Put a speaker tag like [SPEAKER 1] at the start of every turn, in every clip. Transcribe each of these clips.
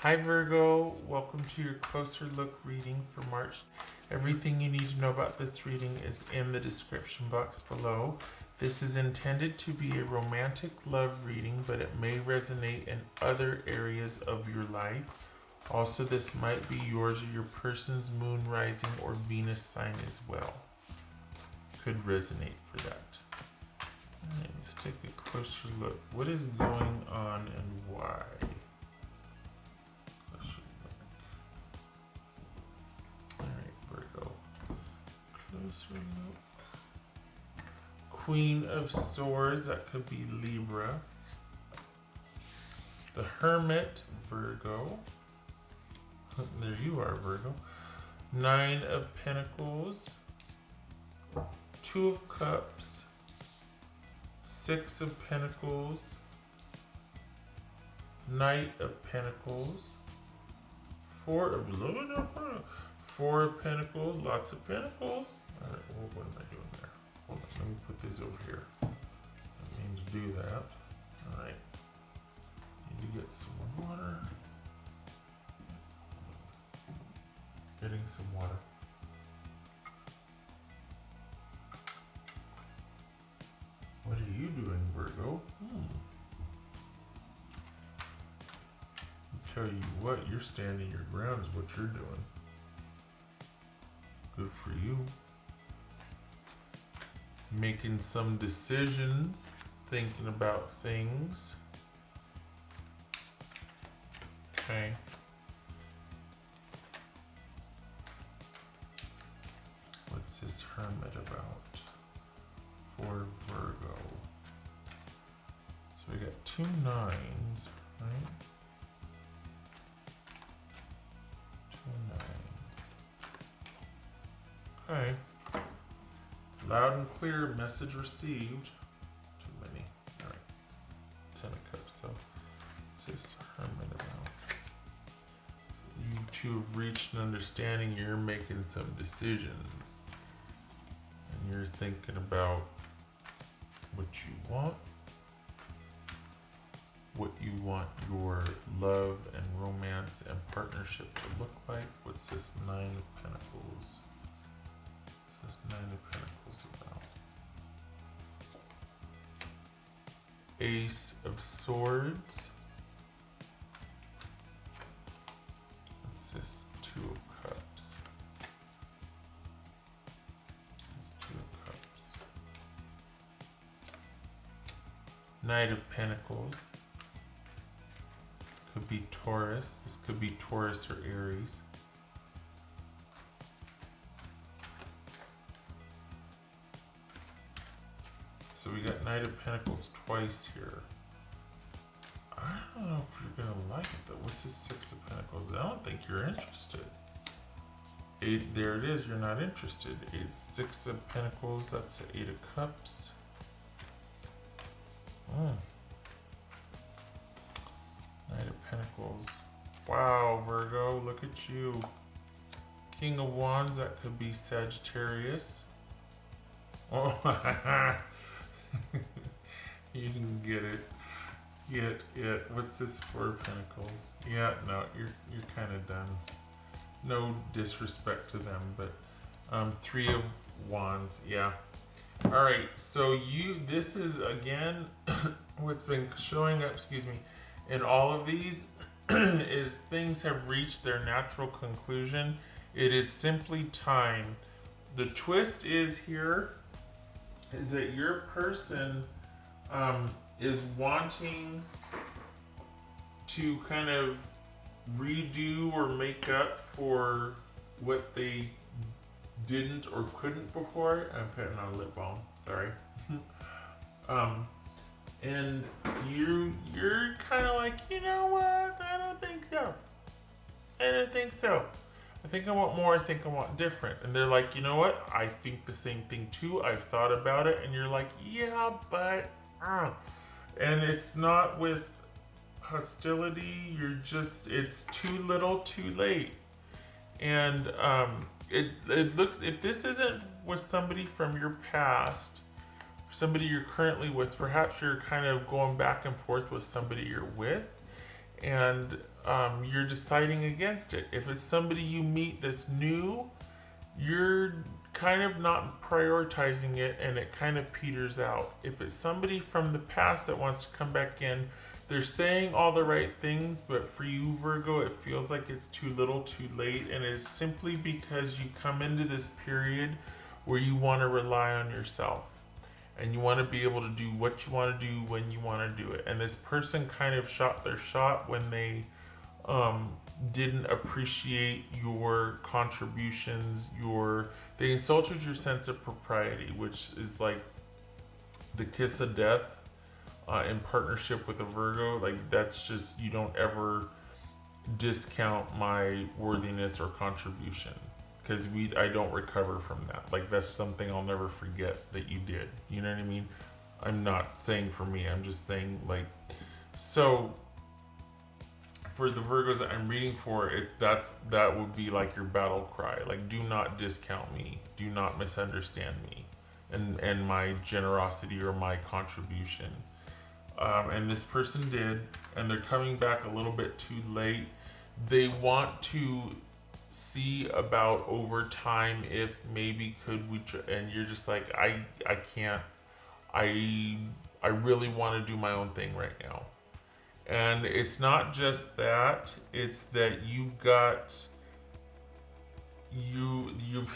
[SPEAKER 1] Hi Virgo, welcome to your closer look reading for March. Everything you need to know about this reading is in the description box below. This is intended to be a romantic love reading, but it may resonate in other areas of your life. Also, this might be yours or your person's moon, rising, or Venus sign as well. Could resonate for that. All right, let's take a closer look. What is going on and why? Closer look. Queen of Swords, that could be Libra. The Hermit, Virgo. There you are, Virgo. Nine of Pentacles. Two of Cups. Six of Pentacles. Knight of Pentacles. Four of Pentacles, lots of Pentacles. All right, well, what am I doing there? Hold on, let me put these over here. I mean to do that. All right. Need to get some water. Getting some water. What are you doing, Virgo? I'll tell you what, you're standing your ground is what you're doing. Good for you. Making some decisions, thinking about things. Okay. What's this Hermit about for Virgo? So we got two nines, right? Okay. Loud and clear, message received. Too many. All right. 10 of Cups. So what's this Hermit about? So you two have reached an understanding. You're making some decisions. And you're thinking about what you want. What you want your love and romance and partnership to look like. What's this Nine of Pentacles? What's this Nine of Pentacles about? Ace of Swords. What's this Two of Cups? Two of Cups. Knight of Pentacles. Could be Taurus. This could be Taurus or Aries. So we got Knight of Pentacles twice here. I don't know if you're gonna like it though. What's this Six of Pentacles? I don't think you're interested. Eight, there it is, you're not interested. Six of Pentacles, that's the Eight of Cups. Knight of Pentacles. Wow, Virgo, look at you. King of Wands, that could be Sagittarius. Oh, you can get it. Get it. What's this Four of Pentacles? Yeah, no, you're kind of done. No disrespect to them, but Three of Wands, yeah. All right, so this is again what's been showing up, in all of these is things have reached their natural conclusion. It is simply time. The twist is here is that your person is wanting to kind of redo or make up for what they didn't or couldn't before. I'm putting on a lip balm, sorry. And you're kind of like, you know what? I don't think so. I think I want more. I think I want different. And they're like, you know what? I think the same thing too. I've thought about it. And you're like, yeah, but, and it's not with hostility. It's too little, too late. And it looks, if this isn't with somebody from your past, somebody you're currently with, perhaps you're kind of going back and forth with somebody you're with, and you're deciding against it. If it's somebody you meet that's new, you're kind of not prioritizing it and it kind of peters out. If it's somebody from the past that wants to come back in, they're saying all the right things, but for you, Virgo, it feels like it's too little too late, and it's simply because you come into this period where you want to rely on yourself and you want to be able to do what you want to do when you want to do it. And this person kind of shot their shot when they didn't appreciate your contributions. They insulted your sense of propriety, which is like the kiss of death in partnership with a Virgo. Like, that's just, you don't ever discount my worthiness or contribution, because I don't recover from that. Like, that's something I'll never forget that you did. You know what I mean? I'm not saying for me, I'm just saying, like, so for the Virgos that I'm reading for, that would be like your battle cry. Like, do not discount me, do not misunderstand me and my generosity or my contribution. And this person did, and they're coming back a little bit too late. They want to see about over time if maybe could we and you're just like, I can't, I really want to do my own thing right now. And it's not just that, it's that you've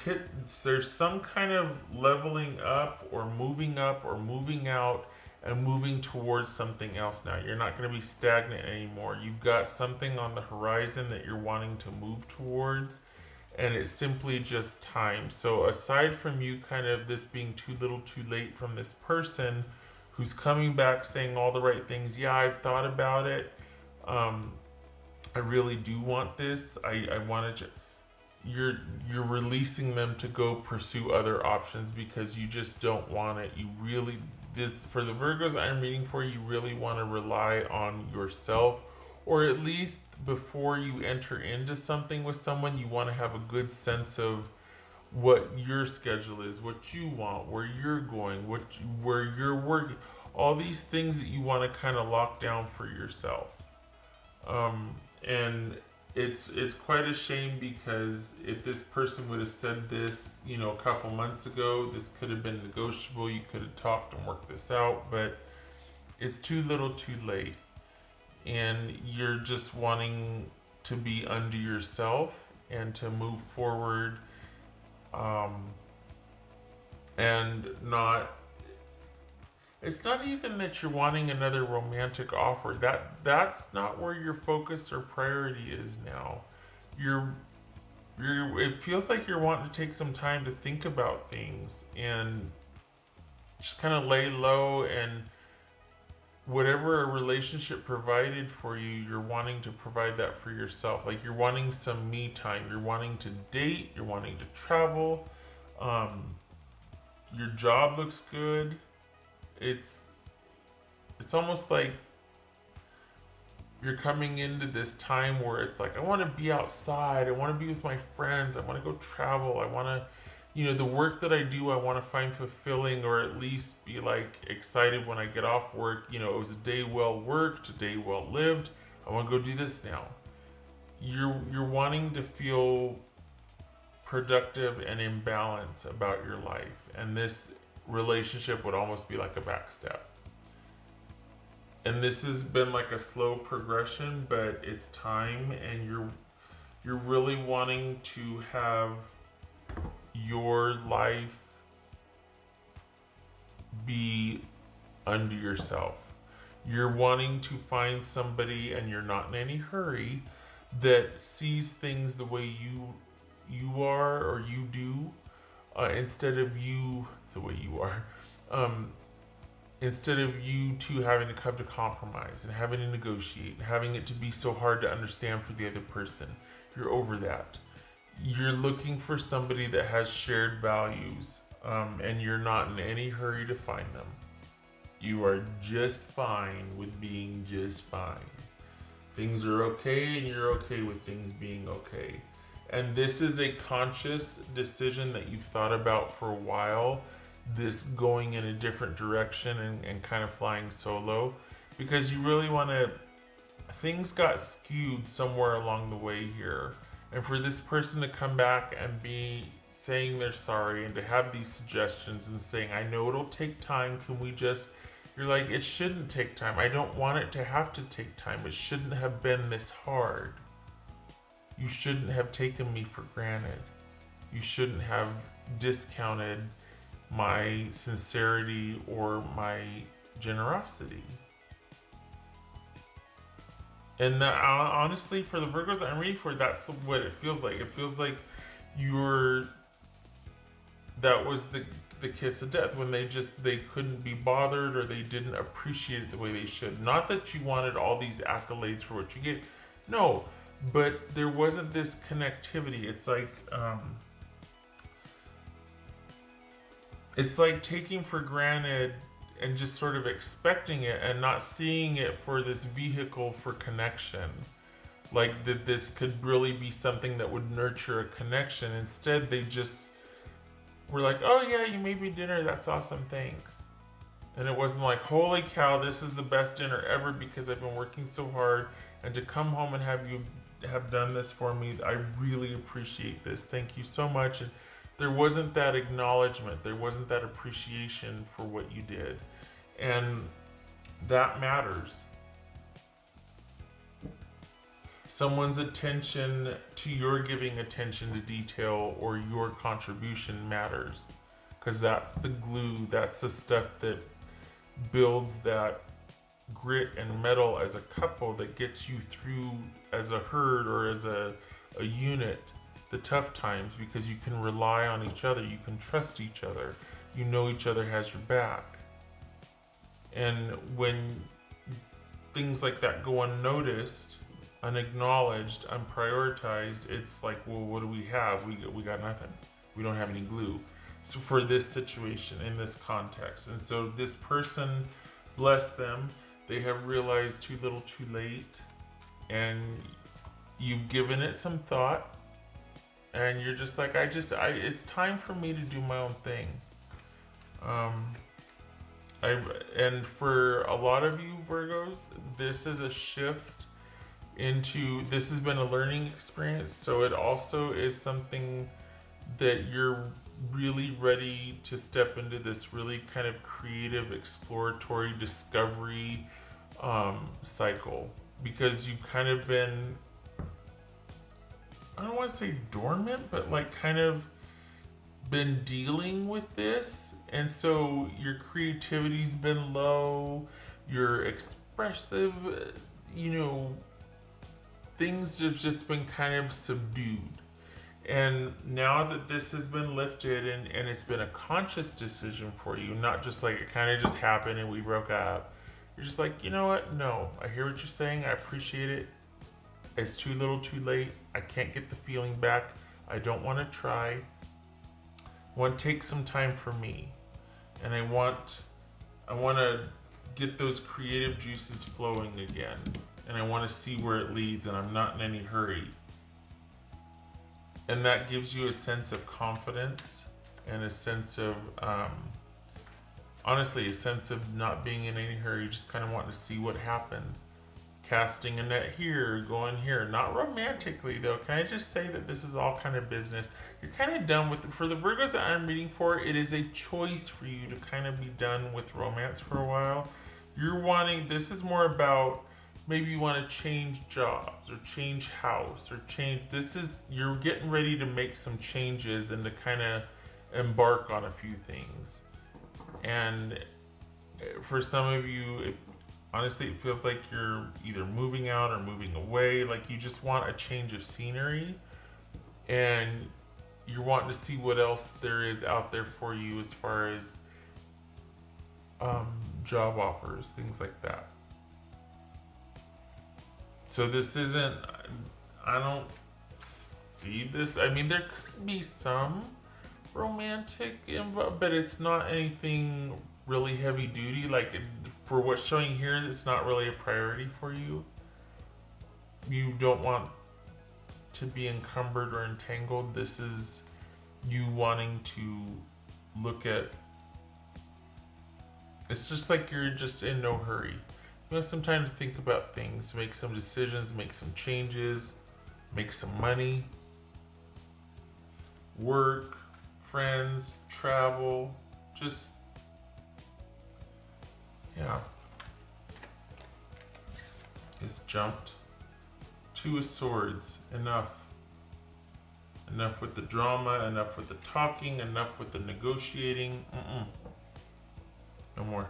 [SPEAKER 1] hit, there's some kind of leveling up or moving out and moving towards something else now. You're not going to be stagnant anymore. You've got something on the horizon that you're wanting to move towards, and it's simply just time. So aside from you kind of this being too little too late from this person who's coming back saying all the right things, yeah, I've thought about it, I really do want this, I wanted to, you're releasing them to go pursue other options because you just don't want it. You really, this, for the Virgos I'm reading for, you really want to rely on yourself, or at least before you enter into something with someone, you want to have a good sense of what your schedule is, what you want, where you're going, where you're working, all these things that you want to kind of lock down for yourself. And it's quite a shame, because if this person would have said this, a couple months ago, this could have been negotiable. You could have talked and worked this out, but it's too little too late. And you're just wanting to be unto yourself and to move forward, and not, it's not even that you're wanting another romantic offer. That's not where your focus or priority is now. It feels like you're wanting to take some time to think about things and just kind of lay low, and whatever a relationship provided for you, you're wanting to provide that for yourself. Like, you're wanting some me time. You're wanting to date. You're wanting to travel. Your job looks good. It's almost like you're coming into this time where it's like, I want to be outside. I want to be with my friends. I want to go travel. I want to, the work that I do, I want to find fulfilling, or at least be like excited when I get off work. It was a day well worked, a day well lived. I want to go do this now. You're wanting to feel productive and in balance about your life, and this relationship would almost be like a back step. And this has been like a slow progression, but it's time, and you're really wanting to have your life be unto yourself. You're wanting to find somebody, and you're not in any hurry, that sees things the way you are, or you do, instead of you the way you are. Instead of you two having to come to compromise and having to negotiate and having it to be so hard to understand for the other person. You're over that. You're looking for somebody that has shared values, and you're not in any hurry to find them. You are just fine with being just fine. Things are okay, and you're okay with things being okay. And this is a conscious decision that you've thought about for a while, this going in a different direction and kind of flying solo, because you really want to things got skewed somewhere along the way here. And for this person to come back and be saying they're sorry and to have these suggestions and saying, I know it'll take time, can we just, you're like, it shouldn't take time. I don't want it to have to take time. It shouldn't have been this hard. You shouldn't have taken me for granted. You shouldn't have discounted my sincerity or my generosity. And that, honestly, for the Virgos I'm reading for, that's what it feels like. It feels like that was the kiss of death, when they couldn't be bothered, or they didn't appreciate it the way they should. Not that you wanted all these accolades for what you get. No, but there wasn't this connectivity. It's like taking for granted and just sort of expecting it and not seeing it for this vehicle for connection. Like that this could really be something that would nurture a connection. Instead, they just were like, oh yeah, you made me dinner, that's awesome, thanks. And it wasn't like, holy cow, this is the best dinner ever because I've been working so hard, and to come home and have you have done this for me, I really appreciate this, thank you so much. And there wasn't that acknowledgement, there wasn't that appreciation for what you did. And that matters. Someone's attention to your giving attention to detail or your contribution matters, because that's the glue, that's the stuff that builds that grit and metal as a couple, that gets you through as a herd or as a unit the tough times, because you can rely on each other, you can trust each other, you know each other has your back. And when things like that go unnoticed, unacknowledged, unprioritized, it's like, well, what do we have? We got nothing. We don't have any glue. So for this situation, in this context. And so this person, bless them, they have realized too little too late, and you've given it some thought, and you're just like, it's time for me to do my own thing. And for a lot of you Virgos, this is a shift into, this has been a learning experience, so it also is something that you're really ready to step into this really kind of creative, exploratory discovery cycle, because you've kind of been, I don't want to say dormant, but like kind of been dealing with this, and so your creativity's been low, your expressive, things have just been kind of subdued. And now that this has been lifted and it's been a conscious decision for you, not just like it kind of just happened and we broke up, you're just like, you know what? No, I hear what you're saying. I appreciate it. It's too little too late. I can't get the feeling back. I don't want to try. I want to take some time for me. And I want to get those creative juices flowing again. And I want to see where it leads, and I'm not in any hurry. And that gives you a sense of confidence and a sense of, honestly, a sense of not being in any hurry, just kind of wanting to see what happens. Casting a net here, going here. Not romantically, though. Can I just say that this is all kind of business? You're kind of done with, for the Virgos that I'm reading for, it is a choice for you to kind of be done with romance for a while. You're wanting, this is more about, maybe you want to change jobs or change house or change, you're getting ready to make some changes and to kind of embark on a few things. And for some of you, honestly, it feels like you're either moving out or moving away. Like you just want a change of scenery, and you're wanting to see what else there is out there for you as far as job offers, things like that. So this isn't, I don't see this. I mean, there could be some romantic involved, but it's not anything really heavy duty. Like for what's showing here, it's not really a priority for you. You don't want to be encumbered or entangled. This is you wanting to look at, it's just like you're just in no hurry. You want some time to think about things, make some decisions, make some changes, make some money, work, friends, travel, just, yeah. It's jumped. Two of Swords, enough. Enough with the drama, enough with the talking, enough with the negotiating. No more.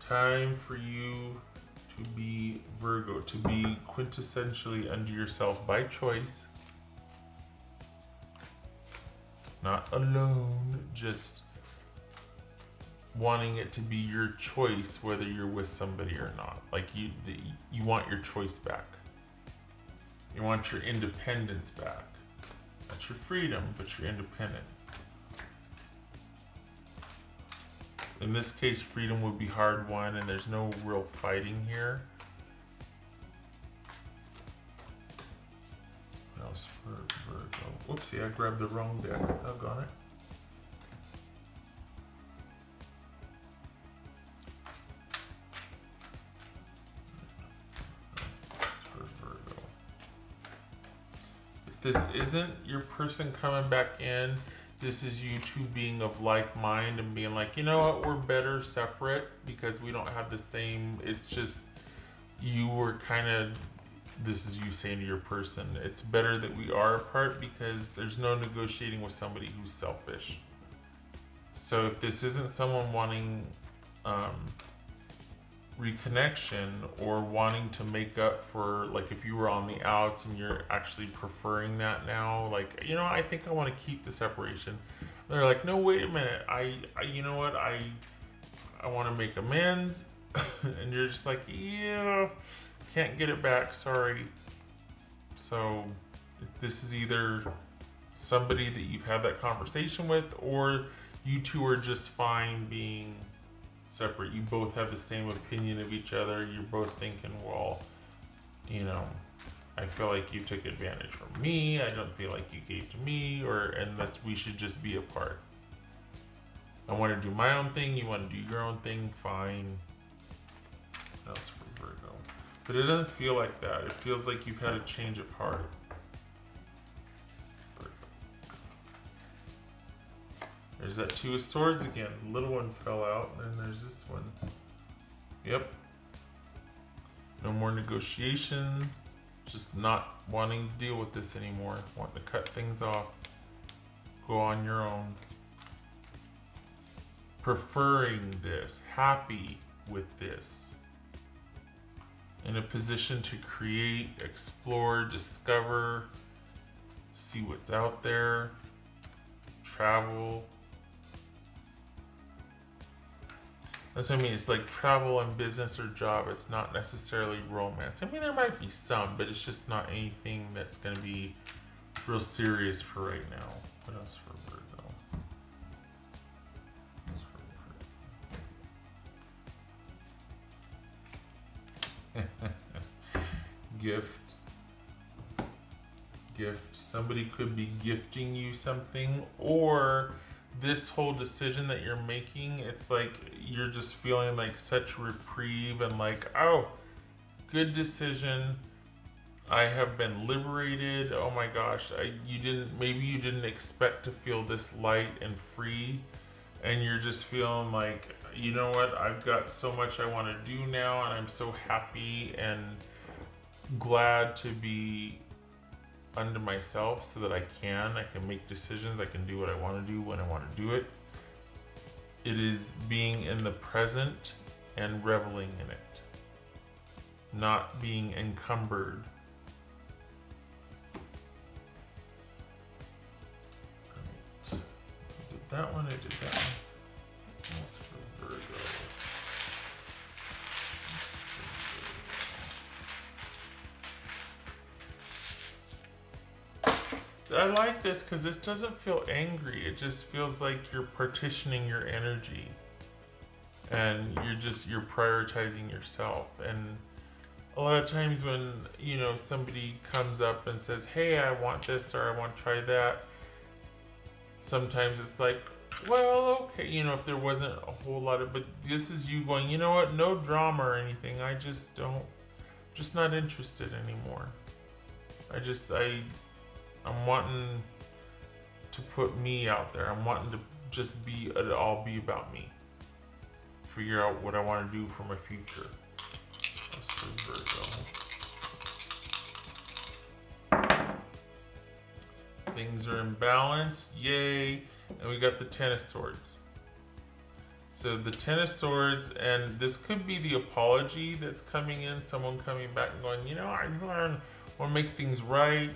[SPEAKER 1] Time for you to be Virgo, to be quintessentially unto yourself by choice. Not alone, just wanting it to be your choice whether you're with somebody or not. Like you want your choice back. You want your independence back. Not your freedom, but your independence. In this case, freedom would be hard won, and there's no real fighting here. What else for Virgo? Whoopsie, I grabbed the wrong deck. Doggone it. For Virgo. If this isn't your person coming back in, this is you two being of like mind and being like, you know what, we're better separate because we don't have the same, it's just, you were kind of, this is you saying to your person, it's better that we are apart because there's no negotiating with somebody who's selfish. So if this isn't someone wanting reconnection or wanting to make up for, like if you were on the outs and you're actually preferring that now, like, you know, I think I want to keep the separation. They're like, no, wait a minute, I you know what, I want to make amends. And you're just like, yeah, can't get it back, sorry. So this is either somebody that you've had that conversation with, or you two are just fine being separate. You both have the same opinion of each other. You're both thinking, well, you know, I feel like you took advantage from me. I don't feel like you gave to me, and that we should just be apart. I want to do my own thing. You want to do your own thing. Fine. What else for Virgo? But it doesn't feel like that. It feels like you've had a change of heart. There's that Two of Swords again. The little one fell out, and then there's this one. Yep. No more negotiation. Just not wanting to deal with this anymore. Wanting to cut things off. Go on your own. Preferring this. Happy with this. In a position to create, explore, discover, see what's out there, travel. That's what I mean. It's like travel and business or job. It's not necessarily romance. I mean, there might be some, but it's just not anything that's going to be real serious for right now. What else for Virgo? Gift. Somebody could be gifting you something, or this whole decision that you're making, it's like you're just feeling like such reprieve and like, oh, good decision. I have been liberated. Oh my gosh, maybe you didn't expect to feel this light and free, and you're just feeling like, you know what, I've got so much I want to do now, and I'm so happy and glad to be unto myself so that I can make decisions, I can do what I want to do when I want to do it. It is being in the present and reveling in it, not being encumbered. Right. I did that one, I did that one. That's for Virgo. I like this because this doesn't feel angry. It just feels like you're partitioning your energy, and you're prioritizing yourself. And a lot of times when, you know, somebody comes up and says, hey, I want this or I want to try that, sometimes it's like, Well, okay, you know, if there wasn't a whole lot of, but this is you going, you know what, no drama or anything. I just don't, just not interested anymore. I'm wanting to put me out there. I'm wanting to just be, it all be about me. Figure out what I want to do for my future. That's for Virgo. Things are in balance, yay. And we got the Ten of Swords. So the Ten of Swords, and this could be the apology that's coming in, someone coming back and going, you know, I want to make things right.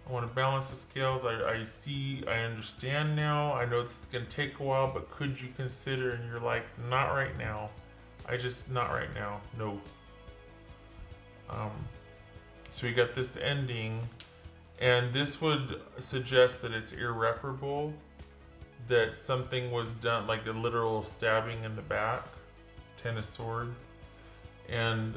[SPEAKER 1] I want to balance the scales. I see, I understand now. I know this is going to take a while, but could you consider? And you're like, not right now. Not right now. No. So we got this ending, and this would suggest that it's irreparable, that something was done, like a literal stabbing in the back, Ten of Swords, and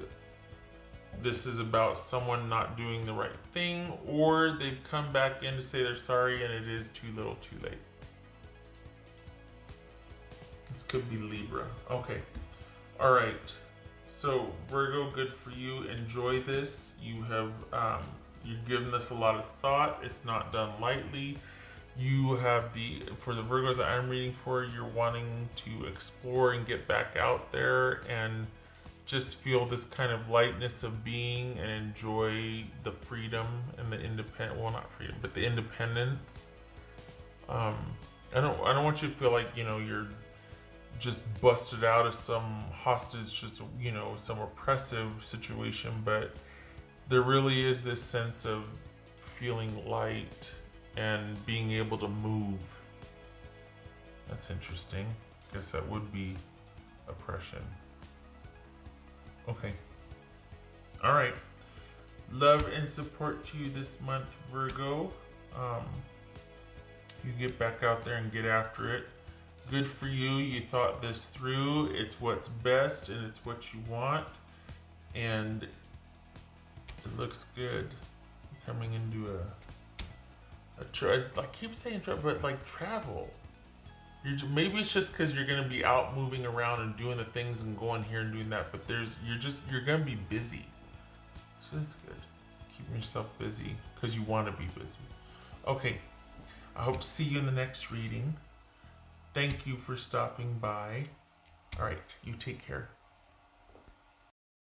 [SPEAKER 1] this is about someone not doing the right thing, or they've come back in to say they're sorry and it is too little too late. This could be Libra. Okay. All right. So Virgo, good for you. Enjoy this. You have, you've given this a lot of thought. It's not done lightly. You have for the Virgos that I'm reading for, you're wanting to explore and get back out there and just feel this kind of lightness of being and enjoy the freedom and the the independence. I don't want you to feel like, you know, you're just busted out of some hostage, just, you know, some oppressive situation, but there really is this sense of feeling light and being able to move. That's interesting. Guess that would be oppression. Okay. All right. Love and support to you this month, Virgo. You get back out there and get after it. Good for you. You thought this through. It's what's best and it's what you want. And it looks good. You're coming into I keep saying but like travel. Maybe it's just because you're going to be out moving around and doing the things and going here and doing that, but you're going to be busy. So that's good. Keeping yourself busy because you want to be busy. Okay. I hope to see you in the next reading. Thank you for stopping by. All right. You take care.